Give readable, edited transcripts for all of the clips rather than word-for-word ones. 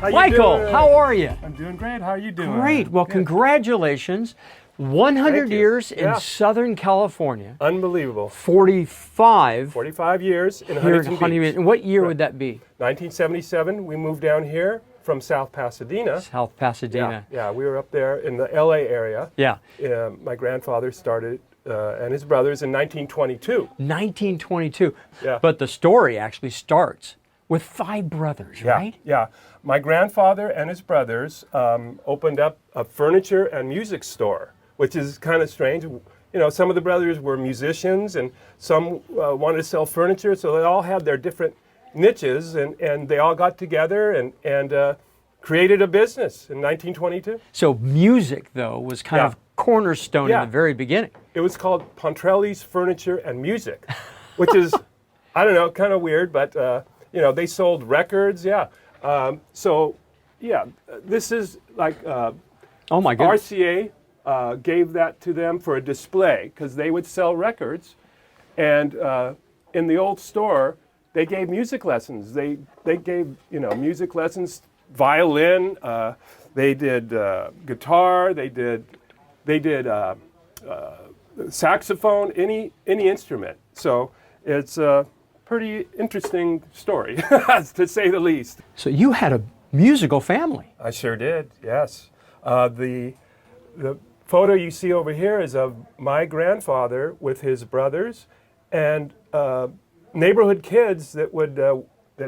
How you Michael, doing? how are you? I'm doing great. How are you doing? Great. Well, Good. congratulations. 100 Thank you. years in Yeah. Southern California. Unbelievable. 45 45 years in here in Huntington Huntington Beach. Beach. And what year Right. would that be? 1977, we moved down here from South Pasadena. South Pasadena. Yeah, we were up there in the LA area. Yeah. My grandfather started and his brothers in 1922. 1922. Yeah. But the story actually starts with 5 brothers, right? Yeah. My grandfather and his brothers opened up a furniture and music store, which is kind of strange. You know, some of the brothers were musicians and some wanted to sell furniture, so they all had their different niches, and they all got together and created a business in 1922. So music, though, was kind Yeah. of cornerstone Yeah. in the very beginning. It was called Pontrelli's Furniture and Music, which is, I don't know, kind of weird, but, you know, they sold records, yeah. This is like Oh, my goodness. RCA gave that to them for a display because they would sell records. And in the old store, they gave music lessons. They gave, you know, music lessons, violin, they did guitar, they did saxophone, any instrument. So it's a pretty interesting story, to say the least. So you had a musical family. I sure did, yes. The photo you see over here is of my grandfather with his brothers and neighborhood kids that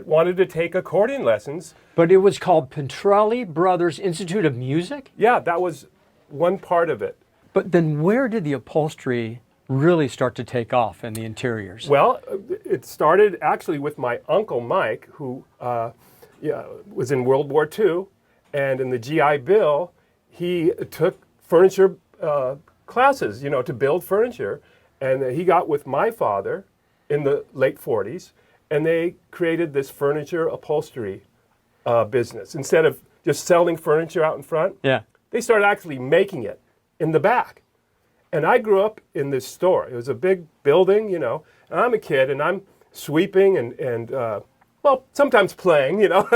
wanted to take accordion lessons. But it was called Pontrelli Brothers Institute of Music? Yeah, that was one part of it. But then where did the upholstery really start to take off in the interiors? Well, it started actually with my uncle Mike, who was in World War II, and in the GI Bill, he took furniture classes, you know, to build furniture, and he got with my father in the late 40s, and they created this furniture upholstery business. Instead of just selling furniture out in front, Yeah. they started actually making it in the back. And I grew up in this store. It was a big building, you know, and I'm a kid and I'm sweeping and well, sometimes playing, you know.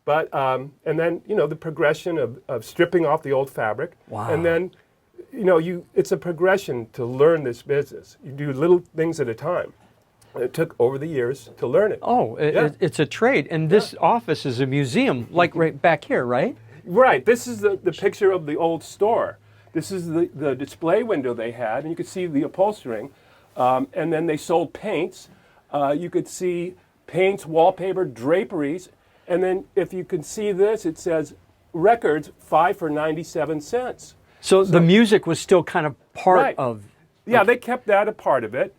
But, and then, you know, the progression of stripping off the old fabric. Wow. And then, you know, it's a progression to learn this business. You do little things at a time. And it took over the years to learn it. Oh, Yeah. it's a trade. And this office is a museum, like right back here, right? Right, this is the picture of the old store. This is the display window they had, and you could see the upholstering. And then they sold paints. You could see paints, wallpaper, draperies. And then if you can see this, it says records, 5 for 97 cents. So the music was still kind of part Right. of... Yeah, they kept that a part of it.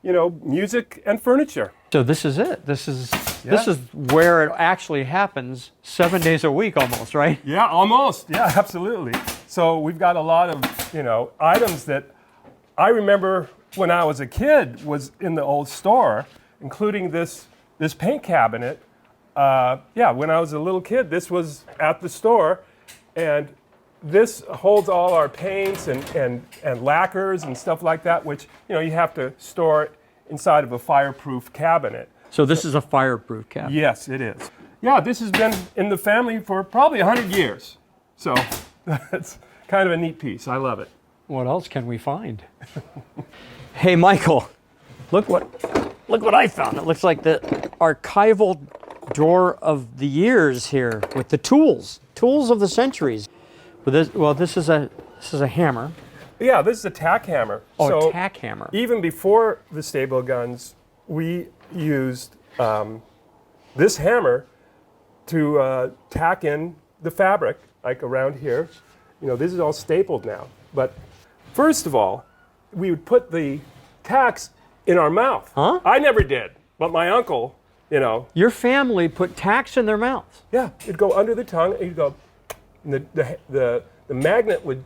You know, music and furniture. So this is it. This is where it actually happens 7 days a week almost, right? Yeah, almost. Yeah, absolutely. So we've got a lot of, you know, items that I remember when I was a kid was in the old store, including this paint cabinet. Yeah, when I was a little kid, this was at the store, and this holds all our paints and lacquers and stuff like that, which, you know, you have to store inside of a fireproof cabinet. So this is a fireproof cabinet. Yes, it is. Yeah, this has been in the family for probably 100 years. So that's kind of a neat piece. I love it. What else can we find? Hey, Michael, look what I found. It looks like the archival drawer of the years here with the tools of the centuries. This is a hammer. Yeah, this is a tack hammer. Oh, So a tack hammer. even before the stable guns, we used this hammer to tack in the fabric, like around here. You know, this is all stapled now. But first of all, we would put the tacks in our mouth. Huh? I never did, but my uncle, you know. Your family put tacks in their mouths. Yeah, it'd go under the tongue, and you'd go, and the magnet would,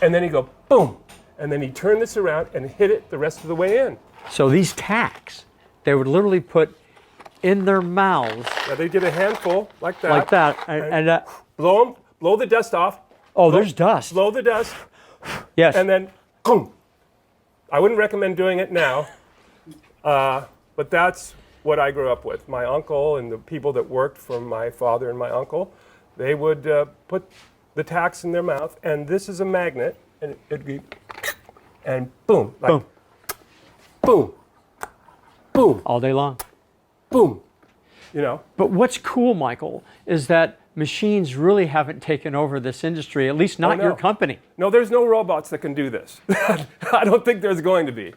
and then he'd go, boom, and then he'd turn this around and hit it the rest of the way in. So these tacks, they would literally put in their mouths Now they did a handful like that. like that, and Blow the dust off. oh, there's dust. Blow the dust, Yes. and then, boom. I wouldn't recommend doing it now, but that's what I grew up with. My uncle and the people that worked for my father and my uncle, they would put the tacks in their mouth, and this is a magnet, and it'd be, and boom, like, Boom. boom, boom, All day long. boom, you know. But what's cool, Michael, is that machines really haven't taken over this industry, at least not no. your company. No, there's no robots that can do this. I don't think there's going to be.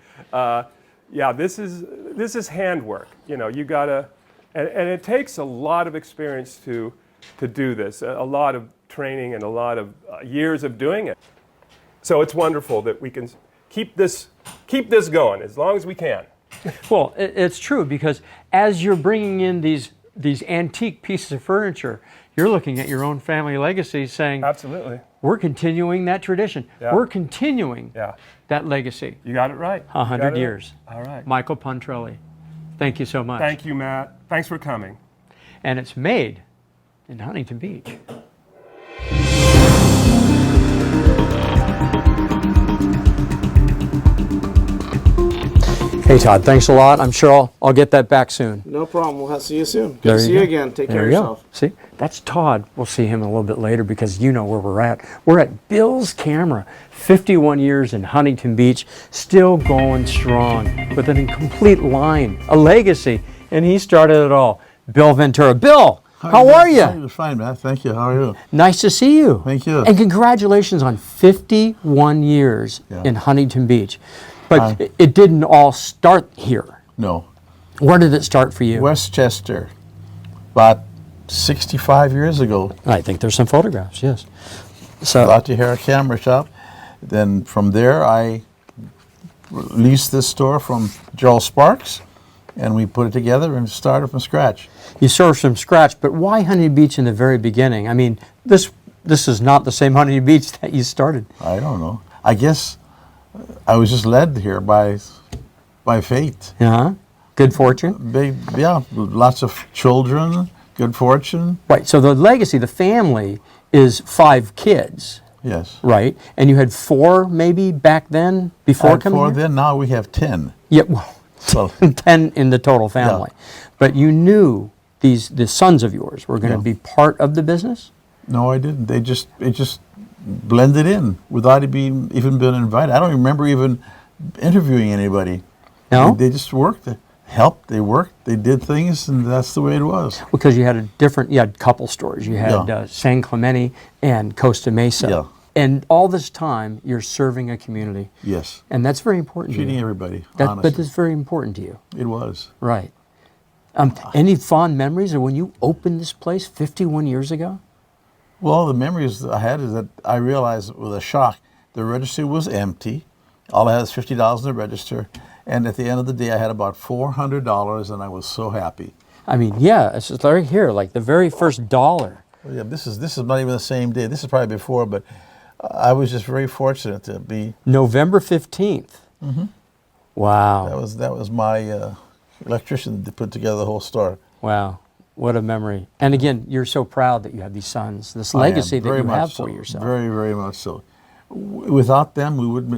Yeah, this is handwork. You know, you gotta, and it takes a lot of experience to do this, a lot of training and a lot of years of doing it. So it's wonderful that we can keep this going as long as we can. Well, it's true, because as you're bringing in these antique pieces of furniture, you're looking at your own family legacy saying, Absolutely. we're continuing that tradition. Yeah. We're continuing Yeah. that legacy. You got it right. 100 years. All right. Michael Pontrelli, thank you so much. Thank you, Matt. Thanks for coming. And it's made in Huntington Beach. Hey Todd, thanks a lot. I'm sure I'll get that back soon. No problem. We'll see you soon. Good There to see you go. again. Take care There of you go. yourself. See, that's Todd. We'll see him a little bit later because you know where we're at. We're at Bill's Camera, 51 years in Huntington Beach, still going strong with an incomplete line, a legacy, and he started it all. Bill Ventura. Bill, how are you? I'm fine, man. Thank you. How are you? Nice to see you. Thank you. And congratulations on 51 years Yeah. in Huntington Beach. But it didn't all start here. No. Where did it start for you? Westchester, about 65 years ago. I think there's some photographs, yes. So, Bought your hair camera shop. Then from there, I leased this store from Joel Sparks, and we put it together and started from scratch. you started from scratch, but why Huntington Beach in the very beginning? I mean, this is not the same Huntington Beach that you started. I don't know. I guess I was just led here by fate. Yeah, good fortune. Yeah, lots of children, good fortune. Right. So the legacy, the family, is 5 kids, Yes. right? And you had 4 maybe back then before coming Before here. then, now we have 10. Yeah, well, So 10 in the total family. But you knew the sons of yours were going to Yeah. be part of the business. no, I didn't. It just blended in without even being invited. I don't remember even interviewing anybody. No, They just worked. They helped. They worked. They did things, and that's the way it was. because you had you had couple stores. You had Yeah. San Clemente and Costa Mesa. Yeah. And all this time, you're serving a community. Yes, And that's very important to treating you. everybody But honestly. it's very important to you. It was. Right. Any fond memories of when you opened this place 51 years ago? Well, the memories that I had is that I realized with a shock the register was empty. All I had was $50 in the register, and at the end of the day, I had about $400, and I was so happy. I mean, yeah, it's just right here, like the very first dollar. Well, yeah, this is not even the same day. This is probably before, but I was just very fortunate to be. November 15th. Mm-hmm. Wow. That was my electrician that put together the whole store. Wow. What a memory. And again, you're so proud that you have these sons, this legacy that you have for yourself. Very, very much so. Without them,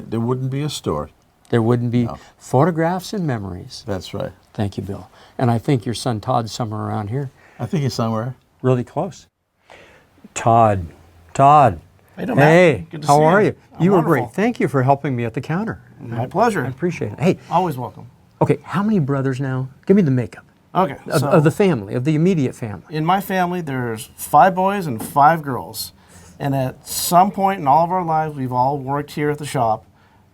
there wouldn't be a store. There wouldn't be photographs and memories. That's right. Thank you, Bill. And I think your son Todd's somewhere around here, I think he's somewhere. really close. Todd. How you doing, Matt? Hey, Good to how see are you. you? I'm You were wonderful. great. Thank you for helping me at the counter. My pleasure. I appreciate it. Hey, Always welcome. okay, how many brothers now? Give me the makeup Okay. So of the family, of the immediate family. in my family, there's 5 boys and 5 girls. And at some point in all of our lives, we've all worked here at the shop.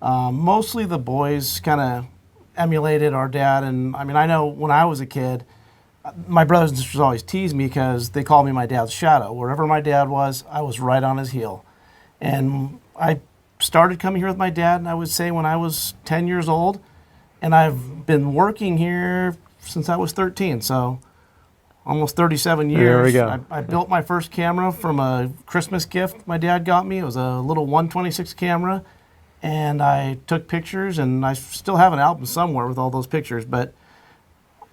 Mostly the boys kind of emulated our dad. And I mean, I know when I was a kid, my brothers and sisters always teased me because they called me my dad's shadow. Wherever my dad was, I was right on his heel. And I started coming here with my dad, I would say, when I was 10 years old. And I've been working here since I was 13. So almost 37 years. There we go. I built my first camera from a Christmas gift my dad got me. It was a little 126 camera. And I took pictures, and I still have an album somewhere with all those pictures. But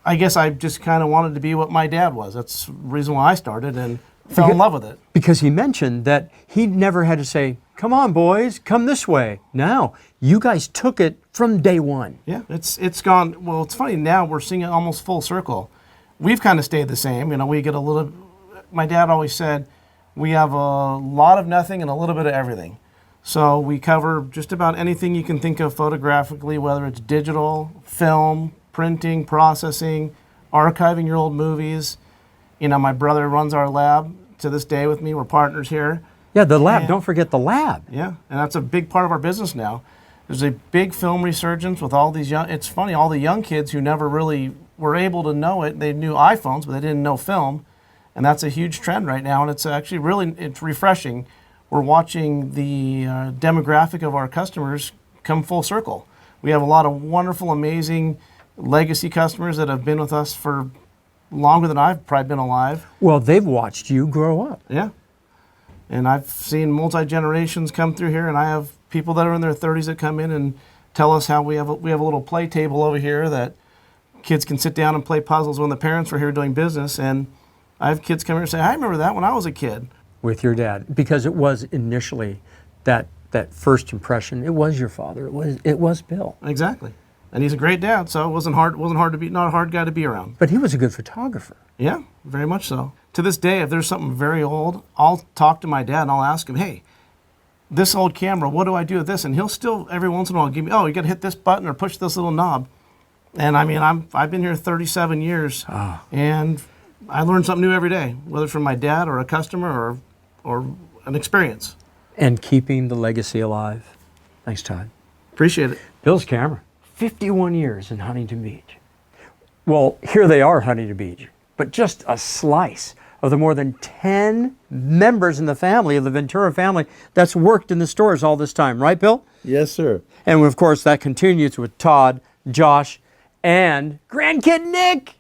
I guess I just kind of wanted to be what my dad was. That's the reason why I started. And fell in love with it. Because he mentioned that he never had to say, come on, boys, come this way. Now, you guys took it from day one. Yeah, it's gone. Well, it's funny now we're seeing it almost full circle. We've kind of stayed the same. You know, we get a little. My dad always said we have a lot of nothing and a little bit of everything. So we cover just about anything you can think of photographically, whether it's digital, film, printing, processing, archiving your old movies. You know, my brother runs our lab to this day with me. We're partners here. Yeah, the lab. Don't forget the lab. Yeah, and that's a big part of our business now. There's a big film resurgence with all these young. It's funny, all the young kids who never really were able to know it. They knew iPhones, but they didn't know film, and that's a huge trend right now. And it's actually it's refreshing. We're watching the demographic of our customers come full circle. We have a lot of wonderful, amazing legacy customers that have been with us for longer than I've probably been alive. Well, they've watched you grow up. Yeah. And I've seen multi-generations come through here, and I have people that are in their 30s that come in and tell us how we have a little play table over here that kids can sit down and play puzzles when the parents were here doing business. And I have kids come here and say, I remember that when I was a kid. With your dad, because it was initially that first impression. It was your father. It was Bill. Exactly. And he's a great dad, so it wasn't hard to be, not a hard guy to be around. But he was a good photographer. Yeah, very much so. To this day, if there's something very old, I'll talk to my dad and I'll ask him, hey, this old camera, what do I do with this? And he'll still, every once in a while, give me, oh, you got to hit this button or push this little knob. And I mean, I've been here 37 years, and I learn something new every day, whether from my dad or a customer or an experience. And keeping the legacy alive. Thanks, Todd. Appreciate it. Bill's camera, 51 years in Huntington Beach. Well, here they are, Huntington Beach, but just a slice of the more than 10 members in the family of the Ventura family that's worked in the stores all this time. Right, Bill? Yes, sir. And of course, that continues with Todd, Josh, and grandkid Nick.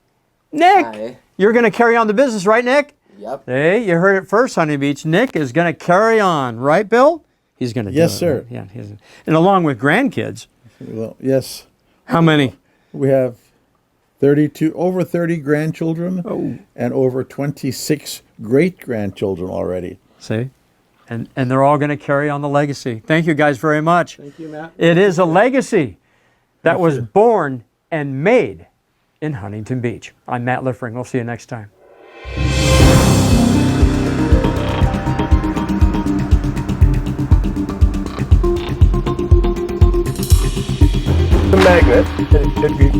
Nick, Hi. you're going to carry on the business, right, Nick? Yep. Hey, you heard it first, Huntington Beach. Nick is going to carry on, right, Bill? He's going to do it. Yes, sir. Right? Yeah, and along with grandkids. Well, yes. How many? We have over 30 grandchildren and over 26 great-grandchildren already. See? And they're all going to carry on the legacy. Thank you guys very much. Thank you, Matt. It is a legacy that was born and made in Huntington Beach. I'm Matt Liffring. We'll see you next time. The magnet, it'd be